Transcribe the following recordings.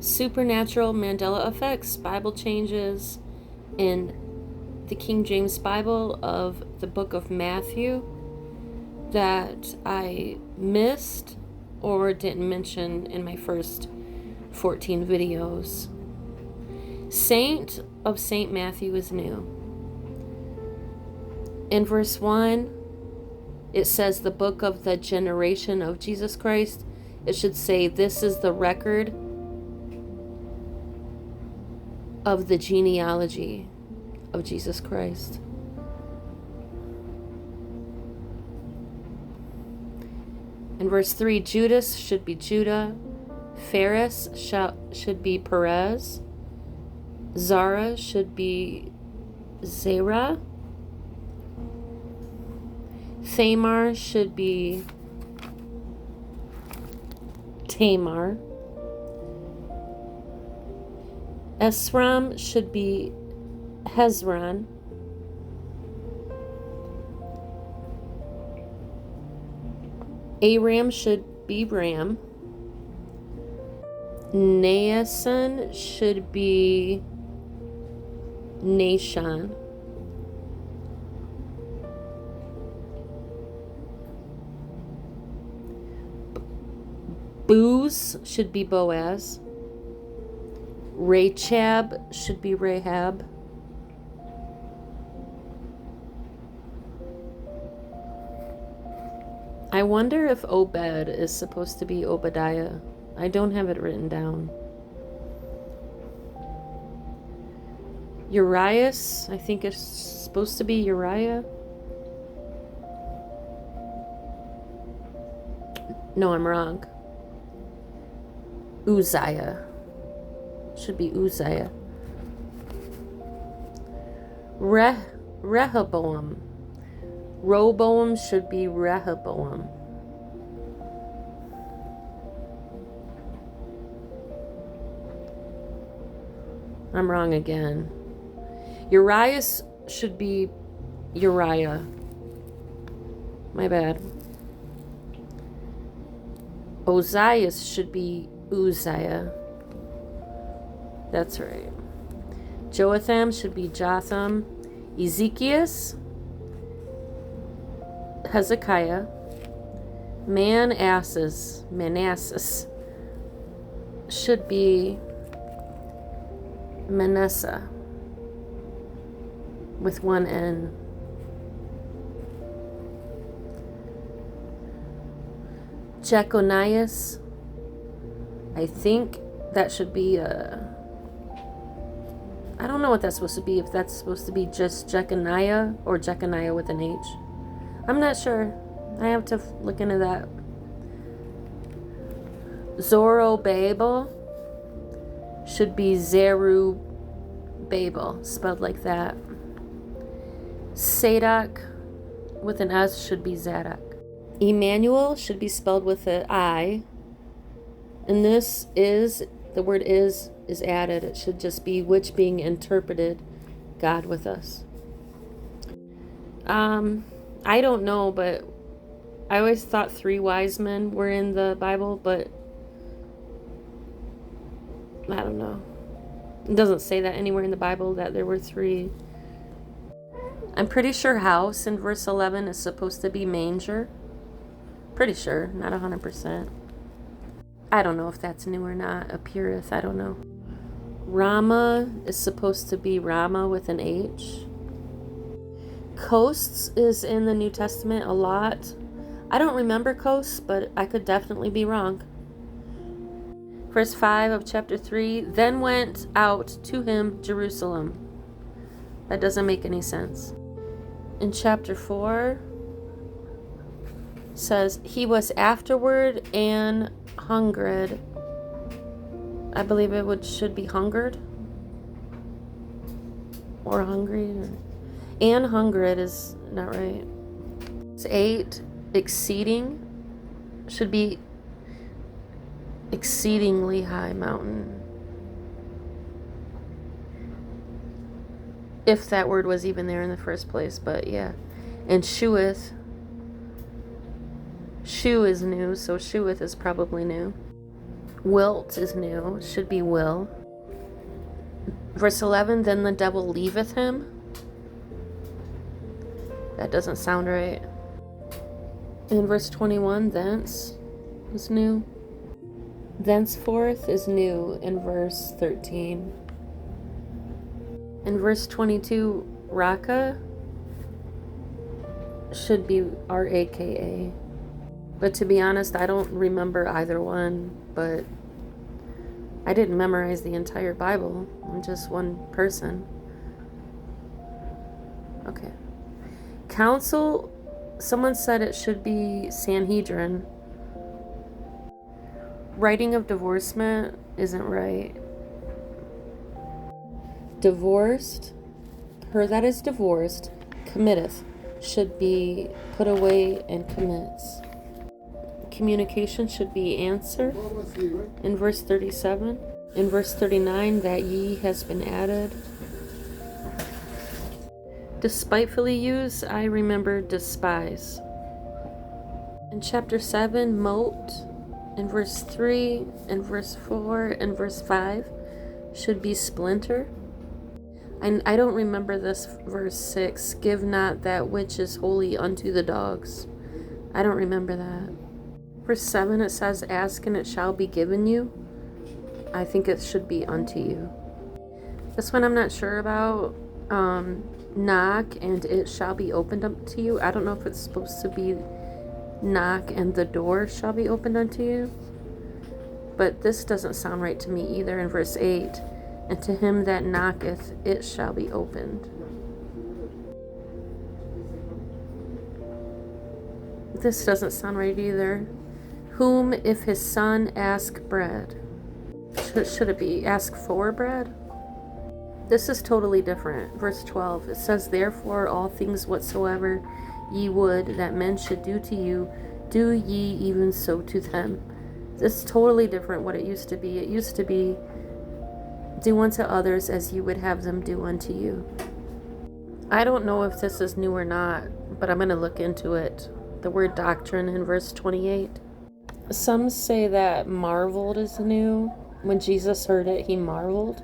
Supernatural Mandela effects, Bible changes in the King James Bible of the book of Matthew that I missed or didn't mention in my first 14 videos. Saint of Saint Matthew is new. In verse 1, it says the book of the generation of Jesus Christ. It should say, this is the record of the genealogy of Jesus Christ. In verse 3, Judas should be Judah. Phares should be Perez. Zara should be Zerah. Thamar should be Tamar. Esram should be Hezron. Aram should be Ram. Naason should be Nashon. Booz should be Boaz. Rachab should be Rahab. I wonder if Obed is supposed to be Obadiah. I don't have it written down. Urias, I think it's supposed to be Uriah. No, I'm wrong. Uzziah. Should be Uzziah. Rehoboam. Roboam should be Rehoboam. I'm wrong again. Urias should be Uriah. My bad. Ozias should be Uzziah. That's right. Joatham should be Jotham. Ezekias, Hezekiah. Manasseh should be Manasseh with one N. Jeconias, I think that should be I don't know what that's supposed to be, if that's supposed to be just Jeconiah or Jeconiah with an H. I'm not sure. I have to look into that. Zorobabel should be Zerubbabel, spelled like that. Sadok with an S should be Zadok. Emmanuel should be spelled with an I. And this is, the word is added. It should just be which being interpreted, God with us. I don't know, but I always thought 3 wise men were in the Bible, but I don't know. It doesn't say that anywhere in the Bible that there were 3. I'm pretty sure house in verse 11 is supposed to be manger. Pretty sure, not 100%. I don't know if that's new or not. Appeareth, I don't know. Rama is supposed to be Rama with an H. Coasts is in the New Testament a lot. I don't remember coasts, but I could definitely be wrong. Verse 5 of chapter 3, then went out to him Jerusalem. That doesn't make any sense. In chapter 4, says, he was afterward and hungered. I believe it should be hungered. Or hungry. And hungered is not right. It's 8, exceeding. Should be exceedingly high mountain. If that word was even there in the first place, but yeah. And shueth. Shu is new, so shueth is probably new. Wilt is new. Should be will. Verse 11, then the devil leaveth him. That doesn't sound right. In verse 21, thence is new. Thenceforth is new in verse 13. In verse 22, Raka should be Raka. But to be honest, I don't remember either one, but I didn't memorize the entire Bible. I'm just one person. Okay. Council, someone said it should be Sanhedrin. Writing of divorcement isn't right. Divorced, her that is divorced, committeth, should be put away and commits. Communication should be answer in verse 37. In verse 39, that ye has been added. Despitefully use, I remember despise. In chapter 7, mote, in verse 3, in verse 4, and verse 5, should be splinter. I don't remember this verse 6, give not that which is holy unto the dogs. I don't remember that. Verse 7, it says, ask and it shall be given you. I think it should be unto you. This one I'm not sure about. Knock and it shall be opened up to you. I don't know if it's supposed to be knock and the door shall be opened unto you. But this doesn't sound right to me either in verse 8. And to him that knocketh, it shall be opened. This doesn't sound right either. Whom if his son ask bread. Should it be ask for bread? This is totally different. Verse 12, it says, therefore all things whatsoever ye would that men should do to you, do ye even so to them. This is totally different what it used to be. It used to be, do unto others as you would have them do unto you. I don't know if this is new or not, but I'm going to look into it. The word doctrine in verse 28. Some say that marveled is new. When Jesus heard it, he marveled.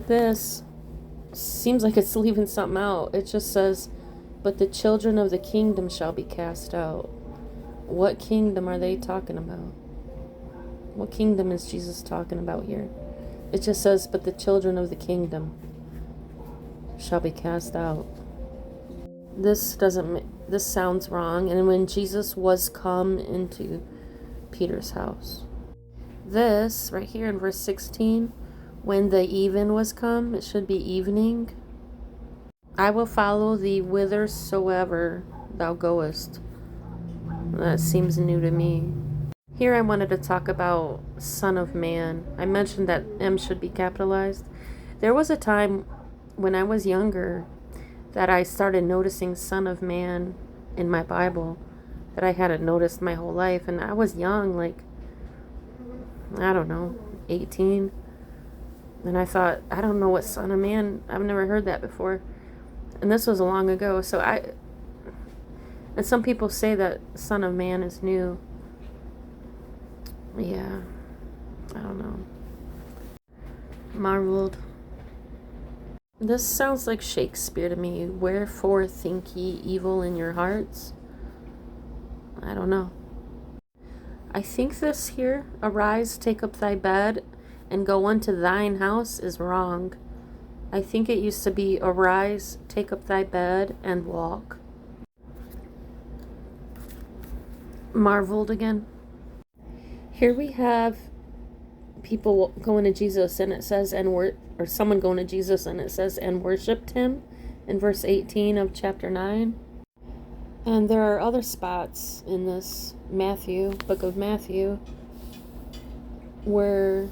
This seems like it's leaving something out. It just says, but the children of the kingdom shall be cast out. What kingdom are they talking about? What kingdom is Jesus talking about here? It just says, but the children of the kingdom shall be cast out. This sounds wrong. And when Jesus was come into Peter's house. This, right here in verse 16, when the even was come, it should be evening. I will follow thee whithersoever thou goest. That seems new to me. Here I wanted to talk about Son of Man. I mentioned that M should be capitalized. There was a time when I was younger that I started noticing Son of Man in my Bible that I hadn't noticed my whole life. And I was young, like, I don't know, 18. And I thought, I don't know what Son of Man, I've never heard that before. And this was long ago. And some people say that Son of Man is new. Yeah, I don't know. Marveled. This sounds like Shakespeare to me. Wherefore think ye evil in your hearts? I don't know. I think this here, arise, take up thy bed, and go unto thine house, is wrong. I think it used to be, arise, take up thy bed, and walk. Marveled again. Here we have people going to Jesus, and it says, or someone going to Jesus, and it says, and worshipped him, in verse 18 of chapter 9. And there are other spots in this book of Matthew, where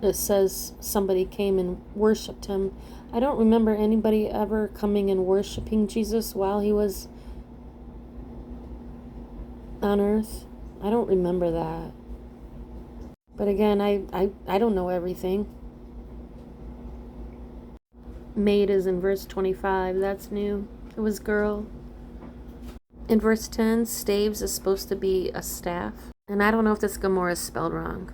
it says somebody came and worshipped him. I don't remember anybody ever coming and worshiping Jesus while he was on earth. I don't remember that. But again, I don't know everything. Maid is in verse 25. That's new. It was girl. In verse 10, staves is supposed to be a staff. And I don't know if this Gomorrah is spelled wrong.